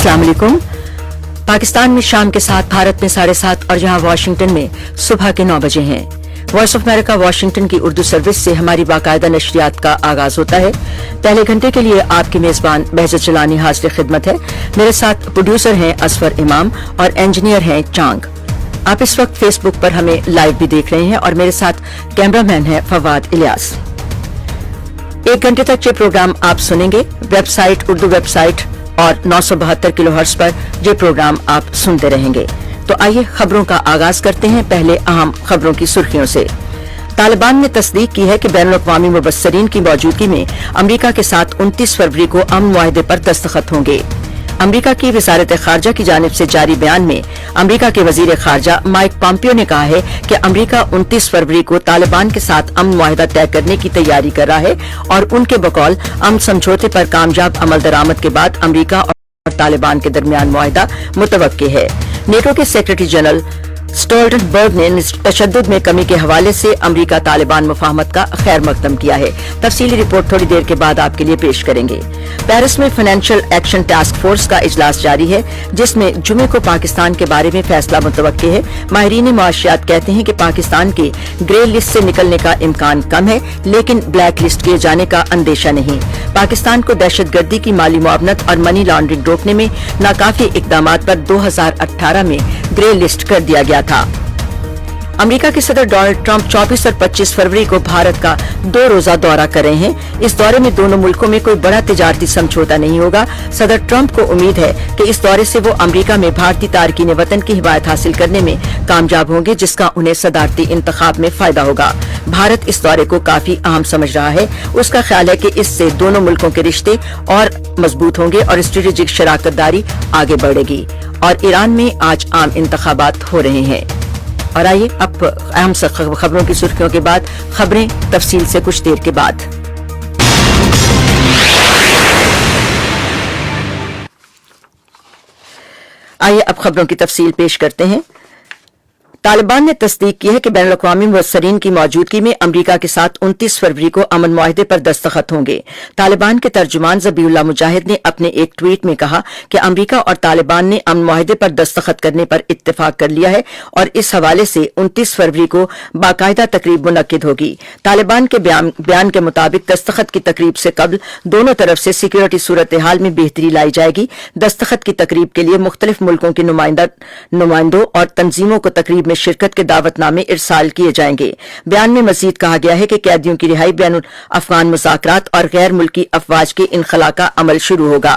अस्सलाम वालेकुम। पाकिस्तान में शाम के 7, भारत में 7:30 और यहाँ वाशिंगटन में सुबह के 9 बजे हैं। वॉइस ऑफ अमेरिका वाशिंगटन की उर्दू सर्विस से हमारी बाकायदा नशरियात का आगाज होता है। पहले घंटे के लिए आपकी मेजबान बहजत चलानी हाजिर खिदमत है। मेरे साथ प्रोड्यूसर हैं असफर इमाम और इंजीनियर हैं चांग। आप इस वक्त फेसबुक पर हमें लाइव भी देख रहे हैं और मेरे साथ कैमरामैन है फवाद इलियास। 1 घंटे तक ये प्रोग्राम आप सुनेंगे वेबसाइट, उर्दू वेबसाइट और 972 किलोहर्ट्ज पर ये प्रोग्राम आप सुनते रहेंगे। तो आइए खबरों का आगाज करते हैं। पहले अहम खबरों की सुर्खियों से। तालिबान ने तस्दीक की है कि बैनुल अक़वामी मुबस्सरीन की मौजूदगी में अमरीका के साथ 29 फरवरी को अमन मुआहदे पर दस्तखत होंगे। अमरीका की वज़ारत ख़ारजा की जानिब से जारी बयान में अमरीका के वज़ीर ख़ारजा माइक पॉम्पियो ने कहा है कि अमरीका 29 फरवरी को तालिबान के साथ अमन मुआहदा तय करने की तैयारी कर रहा है और उनके बकौल अमन समझौते पर कामयाब अमल दरामद के बाद अमरीका और तालिबान के दरमियान मुआहदा मुतवक्के है। नेटो के सेक्रेटरी जनरल स्टोल्टनबर्ग ने तशद्दुद में कमी के हवाले से अमरीका तालिबान मुफाहमत का खैर मकदम किया है। तफसीली रिपोर्ट थोड़ी देर के बाद आपके लिए पेश करेंगे। पेरिस में फाइनेंशियल एक्शन टास्क फोर्स का इजलास जारी है, जिसमें जुमे को पाकिस्तान के बारे में फैसला मुतवक्के है। माहिरीन मुआशियात कहते हैं कि पाकिस्तान के ग्रे लिस्ट से निकलने का इम्कान कम है, लेकिन ब्लैक लिस्ट किए जाने का अंदेशा नहीं। पाकिस्तान को दहशतगर्दी की माली मुआवनत और मनी लॉन्ड्रिंग रोकने में नाकाफी इकदामात पर 2018 में ग्रे लिस्ट कर दिया गया था। अमेरिका के सदर डोनाल्ड ट्रंप 24 और 25 फरवरी को भारत का 2 रोजा दौरा कर रहे हैं। इस दौरे में दोनों मुल्कों में कोई बड़ा तिजारती समझौता नहीं होगा। सदर ट्रंप को उम्मीद है कि इस दौरे से वो अमेरिका में भारतीय तारकीन वतन की हिमायत हासिल करने में कामयाब होंगे, जिसका उन्हें सदारती इंतखाब में फायदा होगा। भारत इस दौरे को काफी अहम समझ रहा है। उसका ख्याल है कि इससे दोनों मुल्कों के रिश्ते और मजबूत होंगे और स्ट्रेटेजिक शराकतदारी आगे बढ़ेगी। और ईरान में आज आम इंतखाबात हो रहे हैं। और आइए अब अहम खबरों की सुर्खियों के बाद खबरें तफसील से कुछ देर के बाद। आइए अब खबरों की तफसील पेश करते हैं। तालिबान ने तस्दीक की है कि बैनुल अक़वामी मुबस्सरीन की मौजूदगी में अमरीका के साथ 29 फरवरी को अमन मुआहदे पर दस्तखत होंगे। तालिबान के तर्जुमान ज़बीहुल्लाह मुजाहिद ने अपने एक ट्वीट में कहा कि अमरीका और तालिबान ने अमन मुआहदे पर दस्तखत करने पर इत्तेफाक कर लिया है और इस हवाले से 29 फरवरी को बाकायदा तकरीब मुनक्किद होगी। तालिबान के बयान के मुताबिक दस्तखत की तकरीब से कबल दोनों तरफ से सिक्योरिटी सूरत हाल में बेहतरी लाई जाएगी। दस्तखत की तकरीब के लिए मुख्तलिफ मुल्कों के नुमाइंदों और तंजीमों को तकरीब में शिरकत के दावतनामे इरसाल किए जाएंगे। बयान में मजीद कहा गया है कि कैदियों की रिहाई, बैनुल अफगान मुज़ाकरात और गैर मुल्की अफवाज के इनखला का अमल शुरू होगा।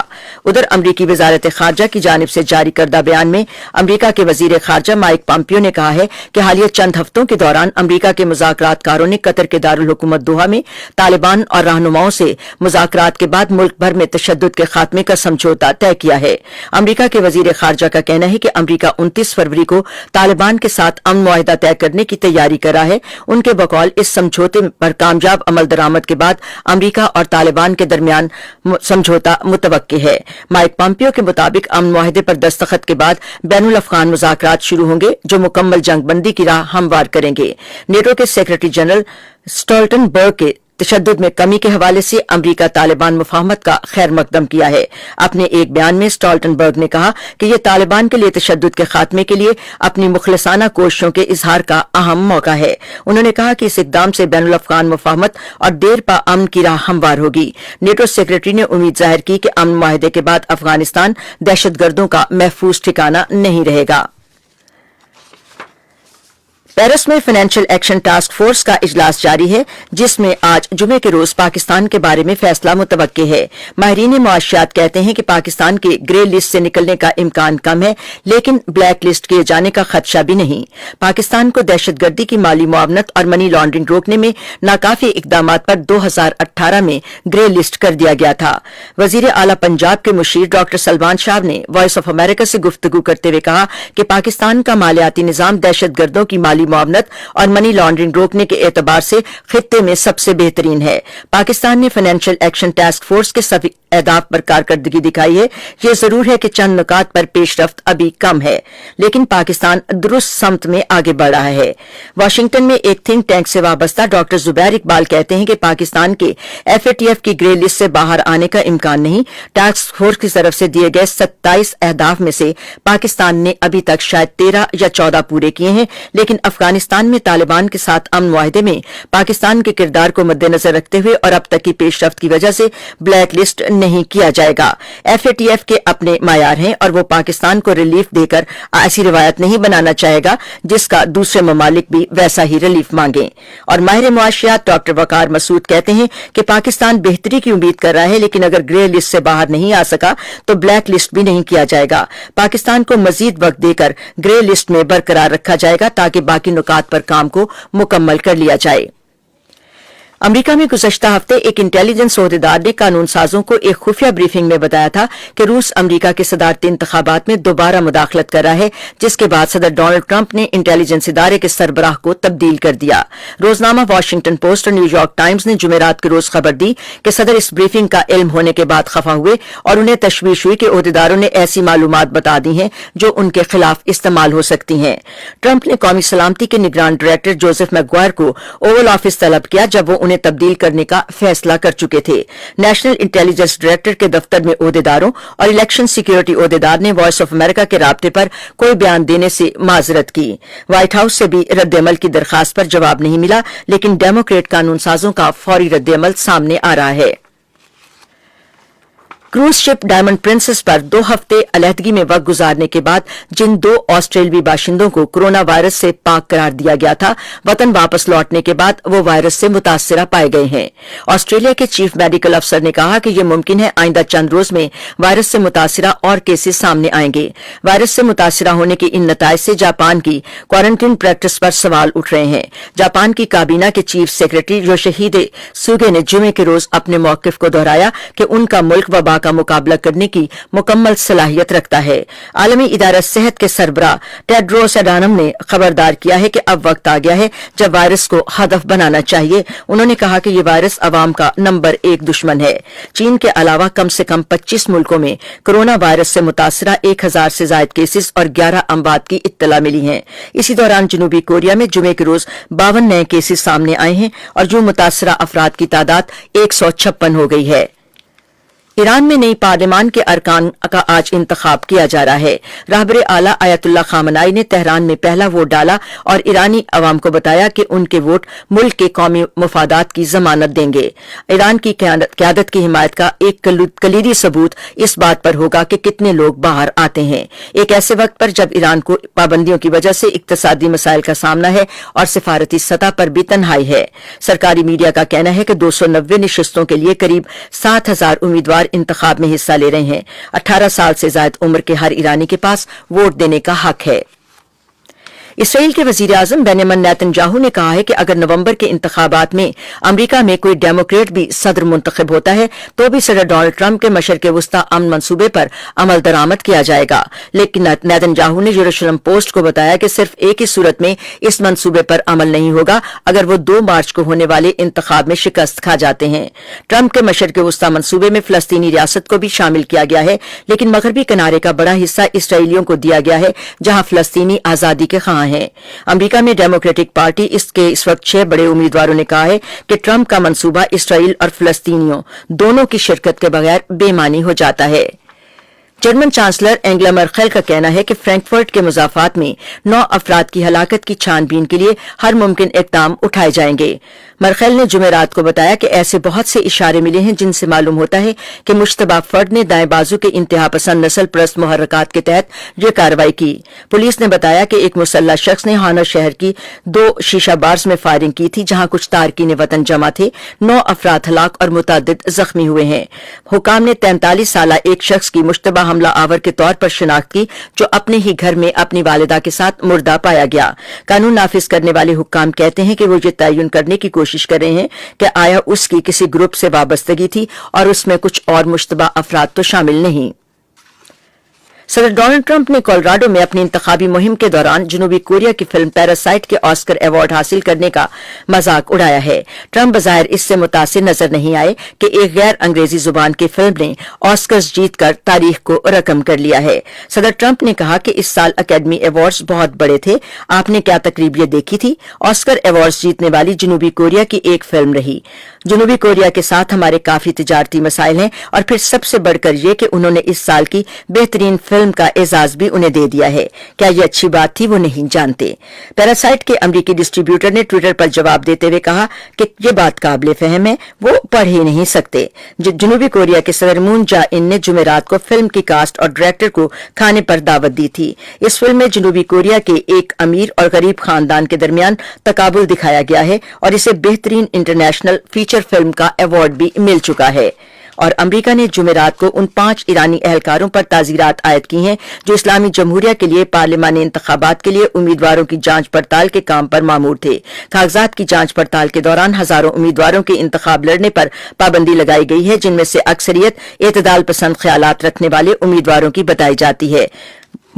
उधर अमरीकी वज़ारत ख़ारजा की जानिब से जारी करदा बयान में अमरीका के वज़ीर ख़ारजा माइक पॉम्पियो ने कहा है कि हालिया चंद हफ्तों के दौरान अमरीका के मुज़ाकरातकारों ने कतर के दारुल हुकूमत दोहा में तालिबान और रहनुमाओं से मुज़ाकरात के बाद मुल्क भर में तशद्दुद के खात्मे का समझौता तय किया है। अमरीका के वज़ीर ख़ारजा का कहना है कि अमरीका 29 फरवरी को तालिबान के साथ अमन मुआहदा तय करने की तैयारी कर रहा है। उनके बकौल इस समझौते पर कामयाब अमल दरामद के बाद अमरीका और तालिबान के दरमियान समझौता मुतवक्के है। माइक पॉम्पियो के मुताबिक अमन मुआहदे पर दस्तखत के बाद बैनुल अफगान मुज़ाकरात शुरू होंगे, जो मुकम्मल जंगबंदी की राह हमवार करेंगे। नेटो के सेक्रेटरी जनरल स्टोल्टनबर्ग के तशद्दुद में कमी के हवाले से अमरीका तालिबान मुफाहमत का खैर मकदम किया है। अपने एक बयान में स्टोल्टनबर्ग ने कहा कि यह तालिबान के लिए तशद्दुद के खात्मे के लिए अपनी मुखलसाना कोशिशों के इजहार का अहम मौका है। उन्होंने कहा कि इस इकदाम से बैनुल अफगान मुफाहमत और देर पा अमन की राह हमवार होगी। नेटो सेक्रेटरी ने उम्मीद जाहिर की कि अमन मुआहदे के बाद अफगानिस्तान दहशतगर्दों का महफूज ठिकाना नहीं रहेगा। पेरिस में फाइनेंशियल एक्शन टास्क फोर्स का इजलास जारी है, जिसमें आज जुमे के रोज पाकिस्तान के बारे में फैसला मुतवक्के है। माहिरीन मुआशियात कहते हैं कि पाकिस्तान के ग्रे लिस्ट से निकलने का इम्कान कम है, लेकिन ब्लैक लिस्ट किए जाने का खदशा भी नहीं। पाकिस्तान को दहशतगर्दी की माली मुआवनत और मनी लॉन्ड्रिंग रोकने में नाकाफी इकदामात पर 2018 में ग्रे लिस्ट कर दिया गया था। वजीर आला पंजाब के मुशीर डॉक्टर सलमान शाह ने वॉइस ऑफ अमेरिका से गुफ्तगू करते हुए कहा कि पाकिस्तान का मालियाती निजाम दहशतगर्दों की माली माली मुआवनत और मनी लॉन्ड्रिंग रोकने के एतबार से खित्ते में सबसे बेहतरीन है। पाकिस्तान ने फाइनेंशियल एक्शन टास्क फोर्स के सभी अहदाफ पर कारकर्दगी दिखाई है। ये जरूर है कि चंद नुकात पर पेशरफ्त अभी कम है, लेकिन पाकिस्तान दुरुस्त समत में आगे बढ़ रहा है। वाशिंगटन में एक थिंक टैंक से वाबस्ता डॉक्टर जुबैर इकबाल कहते हैं कि पाकिस्तान के FATF की ग्रे लिस्ट से बाहर आने का इम्कान नहीं। टास्क फोर्स की तरफ से दिए गए 27 अहदाफ में से पाकिस्तान ने अभी तक शायद 13 या 14 पूरे किए हैं, लेकिन अफगानिस्तान में तालिबान के साथ अमन मुआहदे में पाकिस्तान के किरदार को मद्देनजर रखते हुए और अब तक की पेशरफ्त की वजह से ब्लैक लिस्ट नहीं किया जाएगा। FATF के अपने मायार हैं और वो पाकिस्तान को रिलीफ देकर ऐसी रिवायत नहीं बनाना चाहेगा जिसका दूसरे ममालिक भी वैसा ही रिलीफ मांगे। और माहिर मुआशियात डॉक्टर वकार मसूद कहते हैं कि पाकिस्तान बेहतरी की उम्मीद कर रहा है, लेकिन अगर ग्रे लिस्ट से बाहर नहीं आ सका तो ब्लैक लिस्ट भी नहीं किया जाएगा। पाकिस्तान को मजीद वक्त देकर ग्रे लिस्ट में बरकरार रखा जाएगा ताकि बाकी नुकात पर काम को मुकम्मल कर लिया जाए। अमरीका में गुज़श्ता हफ्ते एक इंटेलिजेंस ओहदेदार ने कानून साजों को एक खुफिया ब्रीफिंग में बताया था कि रूस अमरीका के सदारती इंतखाबात में दोबारा मुदाखलत कर रहा है, जिसके बाद सदर डोनाल्ड ट्रंप ने इंटेलिजेंस इदारे के सरबराह को तब्दील कर दिया। रोजनामा वाशिंगटन पोस्ट और न्यूयॉर्क टाइम्स ने जुमेरात के रोज खबर दी कि सदर इस ब्रीफिंग का इल्म होने के बाद खफा हुए और उन्हें तशवीश हुई कि ओहदेदारों ने ऐसी मालूमात बता दी हैं जो उनके खिलाफ इस्तेमाल हो सकती हैं। ट्रंप ने कौमी सलामती के निगरान डायरेक्टर जोसेफ मैगवायर को ओवल ऑफिस तलब किया जब वो उन्हें तब्दील करने का फैसला कर चुके थे। नेशनल इंटेलिजेंस डायरेक्टर के दफ्तर में ओहदेदारों और इलेक्शन सिक्योरिटी ओहदेदार ने वॉइस ऑफ अमेरिका के राब्ते पर कोई बयान देने से माजरत की। व्हाइट हाउस से भी रद्दअमल की दरखास्त पर जवाब नहीं मिला, लेकिन डेमोक्रेट कानून साजों का फौरी रद्दअमल सामने आ रहा है। क्रूज शिप डायमंड प्रिंसेस पर 2 हफ्ते अलहदगी में वक्त गुजारने के बाद जिन 2 ऑस्ट्रेलियाई बाशिंदों को कोरोना वायरस से पाक करार दिया गया था, वतन वापस लौटने के बाद वो वायरस से मुतासरा पाए गए हैं। ऑस्ट्रेलिया के चीफ मेडिकल अफसर ने कहा कि यह मुमकिन है आइंदा चंद रोज में वायरस से मुतासरा और केसेस सामने आएंगे। वायरस से मुतासरा होने के इन नताइज से जापान की क्वारंटीन प्रैक्टिस पर सवाल उठ रहे हैं। जापान की काबीना के चीफ सेक्रेटरी योशिहिदे सुगे ने जुमे के रोज अपने मौकिफ को दोहराया कि उनका मुल्क वबा का मुकाबला करने की मुकम्मल सलाहियत रखता है। आलमी इदारा सेहत के सरबराह टेड्रोस अडानम ने खबरदार किया है कि अब वक्त आ गया है जब वायरस को हदफ बनाना चाहिए। उन्होंने कहा कि यह वायरस अवाम का नंबर 1 दुश्मन है। चीन के अलावा कम से कम 25 मुल्कों में कोरोना वायरस से मुतासरा 1000 से ज्यादा केसेस और 11 अमवात की इत्तला मिली है। इसी दौरान जनूबी कोरिया में जुमे के रोज 52 नए केसेस सामने आए हैं और जो मुतासरा अफराद की तादाद 156 हो गई है। ईरान में नई पार्लियामान के अरकान का आज इंतखाब किया जा रहा है। रहबर आला आयतुल्लाह खामनाई ने तेहरान में पहला वोट डाला और ईरानी अवाम को बताया कि उनके वोट मुल्क के कौमी मुफादात की जमानत देंगे। ईरान की क़यादत की हिमायत का एक कलीदी सबूत इस बात पर होगा कि कितने लोग बाहर आते हैं, एक ऐसे वक्त पर जब ईरान को पाबंदियों की वजह से इक्तसादी मसाइल का सामना है और सिफारती सतह पर भी तन्हाई है। सरकारी मीडिया का कहना है कि 290 नशिस्तों के लिए करीब 7000 उम्मीदवार इंतखाब में हिस्सा ले रहे हैं। 18 साल से ज्यादा उम्र के हर ईरानी के पास वोट देने का हक है। इसराइल के वजीर आजम बेंजामिन नेतन्याहू ने कहा है कि अगर नवंबर के इंतखाबात में अमरीका में कोई डेमोक्रेट भी सदर मुंतखब होता है तो भी सदर डोनाल्ड ट्रंप के मशरक़ वस्ता अमन मंसूबे पर अमल दरामद किया जाएगा। लेकिन नेतन्याहू ने जेरूशलम पोस्ट को बताया कि सिर्फ एक ही सूरत में इस मंसूबे पर अमल नहीं होगा, अगर वो 2 मार्च को होने वाले इंतखाब में शिकस्त खा जाते हैं। ट्रंप के मशरक़ वस्ता मंसूबे में फलस्तीनी रियासत को भी शामिल किया गया है, लेकिन मगरबी किनारे का बड़ा हिस्सा इसराइलियों को दिया गया है जहां फलस्तीनी आजादी के ख्वाह हैं। अमेरिका में डेमोक्रेटिक पार्टी इसके इस वक्त 6 बड़े उम्मीदवारों ने कहा है कि ट्रंप का मंसूबा इसराइल और फलस्तीनियों दोनों की शिरकत के बगैर बेमानी हो जाता है। जर्मन चांसलर एंगेला मर्केल का कहना है कि फ्रैंकफर्ट के मुजाफात में 9 अफराद की हलाकत की छानबीन के लिए हर मुमकिन इक़दाम उठाए जाएंगे। मर्केल ने जुमेरात को बताया कि ऐसे बहुत से इशारे मिले हैं जिनसे मालूम होता है कि मुश्तबा फर्द ने दाएं बाजू के इंतहा पसंद नस्ल परस्त मुहर्रकात के तहत ये कार्रवाई की। पुलिस ने बताया कि एक मुसल्लह शख्स ने हाना शहर की 2 शीशा बार्स में फायरिंग की थी जहां कुछ तारकीन वतन जमा थे। 9 अफराद हलाक और मुतअद्दिद जख्मी हुए हैं। हुकाम ने 43 साला एक शख्स की मुश्तबा हमला आवर के तौर पर शिनाख्त की जो अपने ही घर में अपनी वालिदा के साथ मुर्दा पाया गया। कानून नाफिज करने वाले हुक्काम कहते हैं कि वो ये तयन करने की कोशिश कर रहे हैं कि आया उसकी किसी ग्रुप से वाबस्तगी थी और उसमें कुछ और मुश्तबा अफराद तो शामिल नहीं। सदर डोनाल्ड ट्रंप ने कोलोराडो में अपनी इंतखाबी मुहिम के दौरान जनूबी कोरिया की फिल्म पैरासाइट के ऑस्कर अवार्ड हासिल करने का मजाक उड़ाया है। ट्रंप बज़ाहिर इससे मुतासिर नजर नहीं आए कि एक गैर अंग्रेजी जुबान की फिल्म ने ऑस्कर्स जीतकर तारीख को रकम कर लिया है। सदर ट्रंप ने कहा कि इस साल अकेडमी अवार्ड्स बहुत बड़े थे। आपने क्या तकरीब ये देखी थी? ऑस्कर अवार्ड्स जीतने वाली जनूबी कोरिया की एक फिल्म रही। जनूबी कोरिया के साथ हमारे काफी तिजारती मसाइल हैं और फिर सबसे बढ़कर ये कि उन्होंने इस साल की बेहतरीन फिल्म का एजाज भी उन्हें दे दिया है। क्या ये अच्छी बात थी? वो नहीं जानते। पैरासाइट के अमरीकी डिस्ट्रीब्यूटर ने ट्विटर पर जवाब देते हुए कहा कि ये बात काबिल फहम है, वो पढ़ ही नहीं सकते। जनूबी कोरिया के सदर मून जा इन ने जुमेरात को फिल्म की कास्ट और डायरेक्टर को खाने पर दावत दी थी। इस फिल्म में जनूबी कोरिया के एक अमीर और गरीब खानदान के दरमियान तकाबुल दिखाया गया है और इसे बेहतरीन इंटरनेशनल फीचर फिल्म का अवार्ड भी मिल चुका है। और अमेरिका ने जुमेरात को उन 5 ईरानी एहलकारों पर ताज़ीरात आयद की हैं जो इस्लामी जमहूरिया के लिए पार्लिमानी इंतखाबात के लिए उम्मीदवारों की जांच पड़ताल के काम पर मामूर थे। कागजात की जांच पड़ताल के दौरान हजारों उम्मीदवारों के इंतखाब लड़ने पर पाबंदी लगाई गई है, जिनमें से अक्सरियत एतदाल पसंद ख्यालात रखने वाले उम्मीदवारों की बताई जाती है।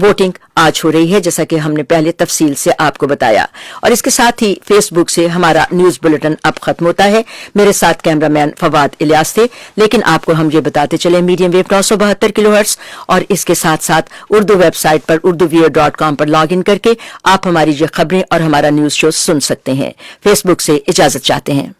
वोटिंग आज हो रही है, जैसा कि हमने पहले तफसील से आपको बताया। और इसके साथ ही फेसबुक से हमारा न्यूज बुलेटिन अब खत्म होता है। मेरे साथ कैमरामैन फवाद इलियास थे, लेकिन आपको हम ये बताते चले मीडियम वेव 972 किलोहर्ट्ज और इसके साथ साथ उर्दू वेबसाइट पर urduviewar.com पर लॉग इन करके आप हमारी ये खबरें और हमारा न्यूज शो सुन सकते हैं। फेसबुक से इजाजत चाहते हैं।